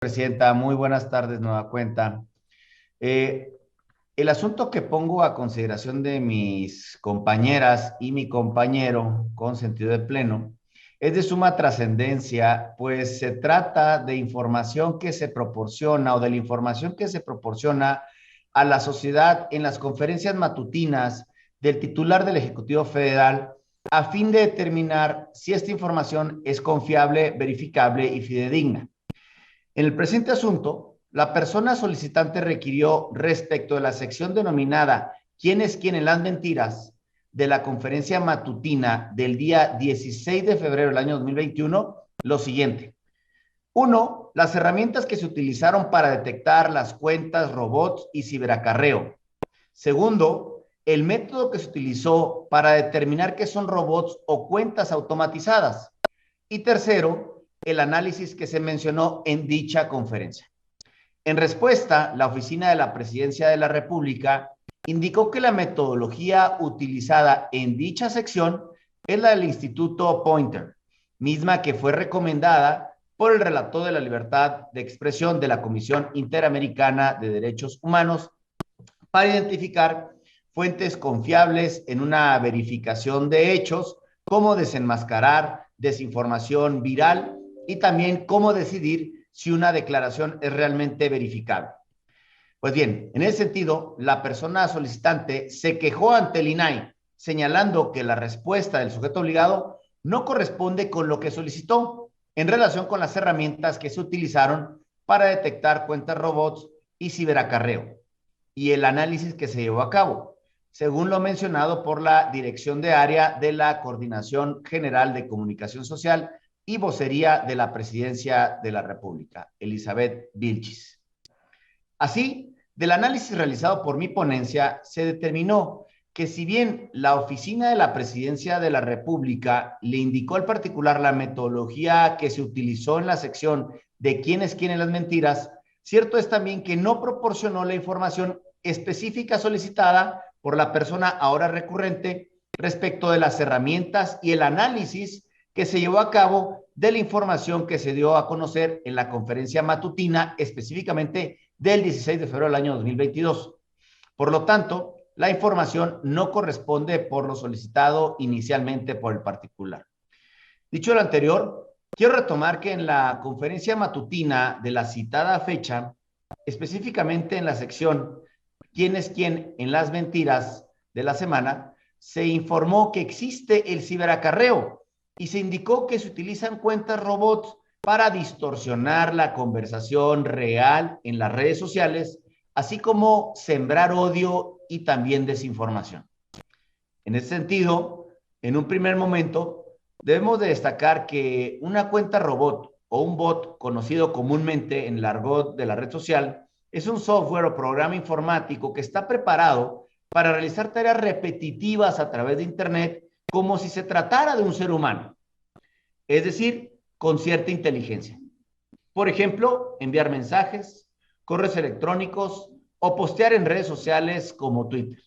Presidenta, muy buenas tardes, nueva cuenta. Eh, el asunto que pongo a consideración de mis compañeras y mi compañero con sentido de pleno es de suma trascendencia, pues se trata de información que se proporciona o de la información que se proporciona a la sociedad en las conferencias matutinas del titular del Ejecutivo Federal a fin de determinar si esta información es confiable, verificable y fidedigna. En el presente asunto, la persona solicitante requirió respecto de la sección denominada ¿Quién es quién en las mentiras? De la conferencia matutina del día 16 de febrero del año 2021, lo siguiente. Uno, las herramientas que se utilizaron para detectar las cuentas, robots y ciberacarreo. Segundo, el método que se utilizó para determinar qué son robots o cuentas automatizadas. Y tercero, el análisis que se mencionó en dicha conferencia. En respuesta, la Oficina de la Presidencia de la República indicó que la metodología utilizada en dicha sección es la del Instituto Poynter, misma que fue recomendada por el relator de la libertad de expresión de la Comisión Interamericana de Derechos Humanos para identificar fuentes confiables en una verificación de hechos, cómo desenmascarar desinformación viral y también cómo decidir si una declaración es realmente verificable. Pues bien, en ese sentido, la persona solicitante se quejó ante el INAI, señalando que la respuesta del sujeto obligado no corresponde con lo que solicitó en relación con las herramientas que se utilizaron para detectar cuentas robots y ciberacarreo y el análisis que se llevó a cabo, según lo mencionado por la Dirección de Área de la Coordinación General de Comunicación Social y vocería de la Presidencia de la República, Elizabeth Vilchis. Así, del análisis realizado por mi ponencia, se determinó que si bien la oficina de la Presidencia de la República le indicó al particular la metodología que se utilizó en la sección de quién es quién en las mentiras, cierto es también que no proporcionó la información específica solicitada por la persona ahora recurrente respecto de las herramientas y el análisis que se llevó a cabo de la información que se dio a conocer en la conferencia matutina, específicamente del 16 de febrero del año 2022. Por lo tanto, la información no corresponde por lo solicitado inicialmente por el particular. Dicho lo anterior, quiero retomar que en la conferencia matutina de la citada fecha, específicamente en la sección ¿Quién es quién en las mentiras de la semana?, se informó que existe el ciberacarreo y se indicó que se utilizan cuentas robots para distorsionar la conversación real en las redes sociales, así como sembrar odio y también desinformación. En ese sentido, en un primer momento, debemos de destacar que una cuenta robot o un bot, conocido comúnmente en el argot de la red social, es un software o programa informático que está preparado para realizar tareas repetitivas a través de Internet como si se tratara de un ser humano, es decir, con cierta inteligencia. Por ejemplo, enviar mensajes, correos electrónicos o postear en redes sociales como Twitter.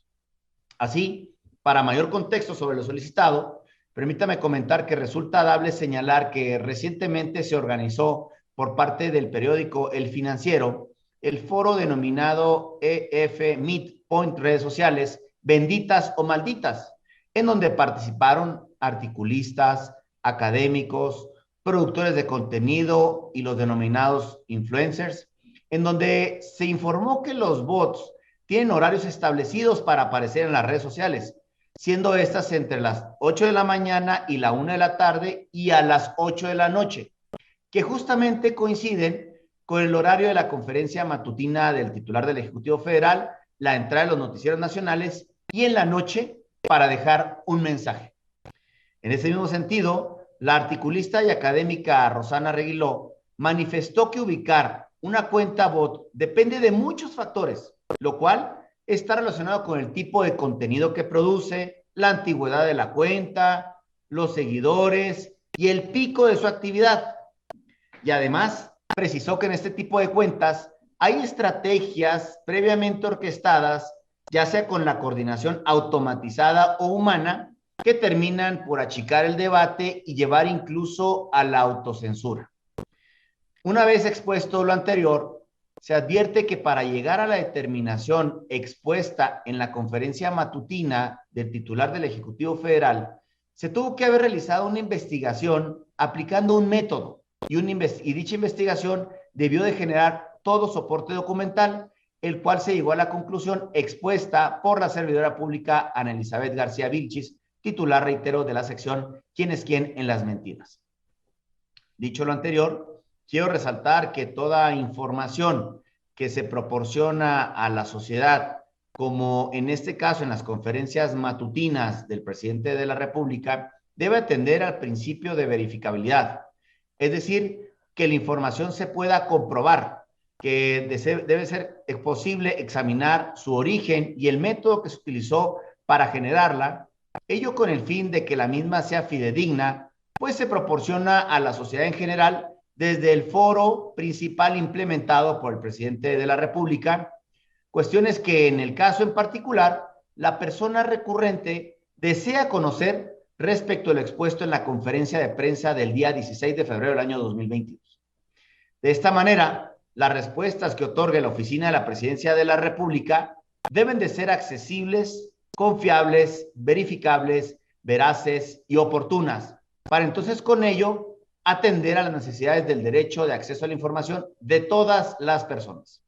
Así, para mayor contexto sobre lo solicitado, permítame comentar que resulta dable señalar que recientemente se organizó por parte del periódico El Financiero el foro denominado EF Meet Point Redes Sociales, benditas o malditas, en donde participaron articulistas, académicos, productores de contenido y los denominados influencers, en donde se informó que los bots tienen horarios establecidos para aparecer en las redes sociales, siendo estas entre las 8 de la mañana y la 1 de la tarde y a las 8 de la noche, que justamente coinciden con el horario de la conferencia matutina del titular del Ejecutivo Federal, la entrada de los noticieros nacionales y en la noche para dejar un mensaje. En ese mismo sentido, la articulista y académica Rosana Reguiló manifestó que ubicar una cuenta bot depende de muchos factores, lo cual está relacionado con el tipo de contenido que produce, la antigüedad de la cuenta, los seguidores y el pico de su actividad. Y además, precisó que en este tipo de cuentas hay estrategias previamente orquestadas, ya sea con la coordinación automatizada o humana, que terminan por achicar el debate y llevar incluso a la autocensura. Una vez expuesto lo anterior, se advierte que para llegar a la determinación expuesta en la conferencia matutina del titular del Ejecutivo Federal, se tuvo que haber realizado una investigación aplicando un método y dicha investigación debió de generar todo soporte documental, el cual se llegó a la conclusión expuesta por la servidora pública Ana Elizabeth García Vilchis, titular, reitero, de la sección ¿Quién es quién en las mentiras? Dicho lo anterior, quiero resaltar que toda información que se proporciona a la sociedad, como en este caso en las conferencias matutinas del presidente de la República, debe atender al principio de verificabilidad. Es decir, que la información se pueda comprobar, que debe ser posible examinar su origen y el método que se utilizó para generarla, ello con el fin de que la misma sea fidedigna, pues se proporciona a la sociedad en general desde el foro principal implementado por el presidente de la República, cuestiones que en el caso en particular, la persona recurrente desea conocer respecto a lo expuesto en la conferencia de prensa del día 16 de febrero del año 2022. De esta manera, las respuestas que otorgue la Oficina de la Presidencia de la República deben de ser accesibles, confiables, verificables, veraces y oportunas, para entonces con ello atender a las necesidades del derecho de acceso a la información de todas las personas.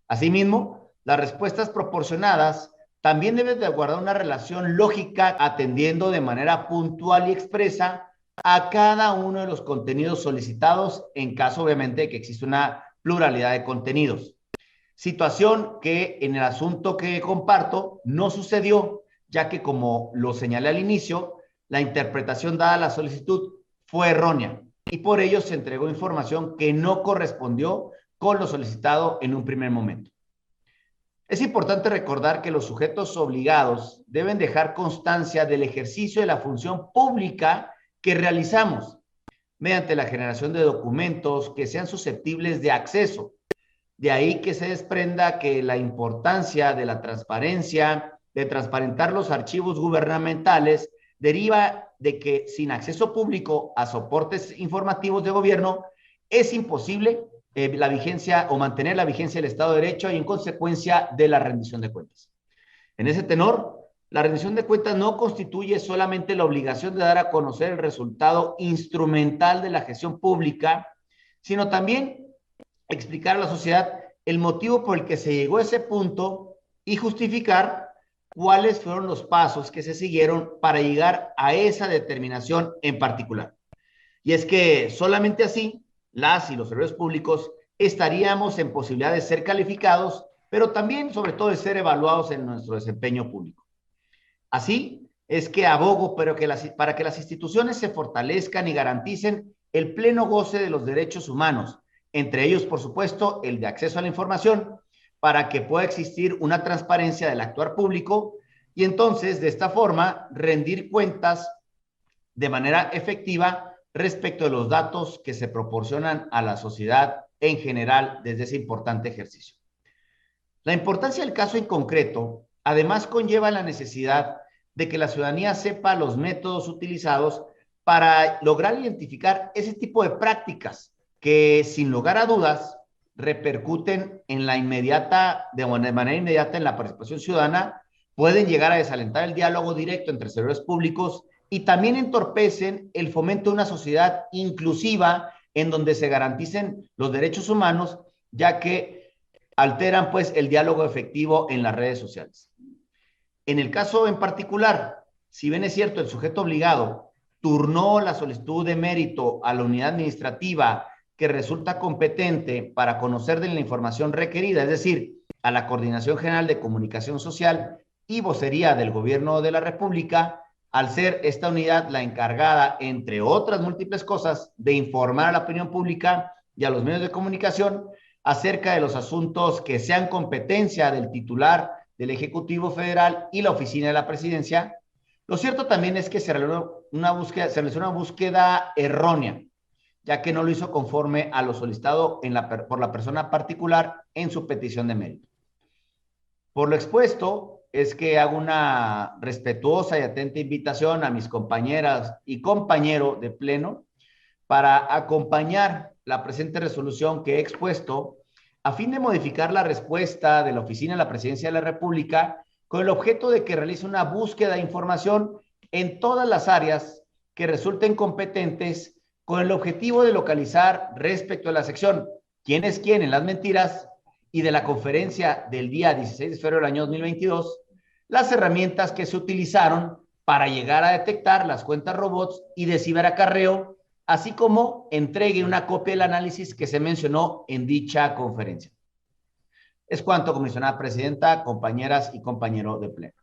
Asimismo, las respuestas proporcionadas también deben de guardar una relación lógica atendiendo de manera puntual y expresa a cada uno de los contenidos solicitados en caso obviamente que existe una pluralidad de contenidos. Situación que en el asunto que comparto no sucedió, ya que como lo señalé al inicio, la interpretación dada a la solicitud fue errónea y por ello se entregó información que no correspondió con lo solicitado en un primer momento. Es importante recordar que los sujetos obligados deben dejar constancia del ejercicio de la función pública que realizamos mediante la generación de documentos que sean susceptibles de acceso. De ahí que se desprenda que la importancia de la transparencia, de transparentar los archivos gubernamentales, deriva de que sin acceso público a soportes informativos de gobierno es imposible la vigencia o mantener la vigencia del Estado de Derecho y en consecuencia de la rendición de cuentas. En ese tenor, la rendición de cuentas no constituye solamente la obligación de dar a conocer el resultado instrumental de la gestión pública, sino también explicar a la sociedad el motivo por el que se llegó a ese punto y justificar cuáles fueron los pasos que se siguieron para llegar a esa determinación en particular. Y es que solamente así las y los servidores públicos estaríamos en posibilidad de ser calificados, pero también sobre todo de ser evaluados en nuestro desempeño público. Así es que abogo para que las instituciones se fortalezcan y garanticen el pleno goce de los derechos humanos, entre ellos, por supuesto, el de acceso a la información, para que pueda existir una transparencia del actuar público y entonces, de esta forma, rendir cuentas de manera efectiva respecto de los datos que se proporcionan a la sociedad en general desde ese importante ejercicio. La importancia del caso en concreto, además, conlleva la necesidad de que la ciudadanía sepa los métodos utilizados para lograr identificar ese tipo de prácticas que, sin lugar a dudas, repercuten en la inmediata, de manera inmediata en la participación ciudadana, pueden llegar a desalentar el diálogo directo entre servidores públicos y también entorpecen el fomento de una sociedad inclusiva en donde se garanticen los derechos humanos, ya que alteran pues el diálogo efectivo en las redes sociales. En el caso en particular, si bien es cierto, el sujeto obligado turnó la solicitud de mérito a la unidad administrativa que resulta competente para conocer de la información requerida, es decir, a la Coordinación General de Comunicación Social y Vocería del Gobierno de la República, al ser esta unidad la encargada, entre otras múltiples cosas, de informar a la opinión pública y a los medios de comunicación acerca de los asuntos que sean competencia del titular del Ejecutivo Federal y la Oficina de la Presidencia. Lo cierto también es que se realizó una búsqueda errónea, ya que no lo hizo conforme a lo solicitado por la persona particular en su petición de mérito. Por lo expuesto, es que hago una respetuosa y atenta invitación a mis compañeras y compañeros de pleno para acompañar la presente resolución que he expuesto a fin de modificar la respuesta de la Oficina de la Presidencia de la República con el objeto de que realice una búsqueda de información en todas las áreas que resulten competentes con el objetivo de localizar respecto a la sección ¿Quién es quién en las mentiras? Y de la conferencia del día 16 de febrero del año 2022, las herramientas que se utilizaron para llegar a detectar las cuentas robots y de ciberacarreo, así como entregue una copia del análisis que se mencionó en dicha conferencia. Es cuanto, comisionada presidenta, compañeras y compañeros de pleno.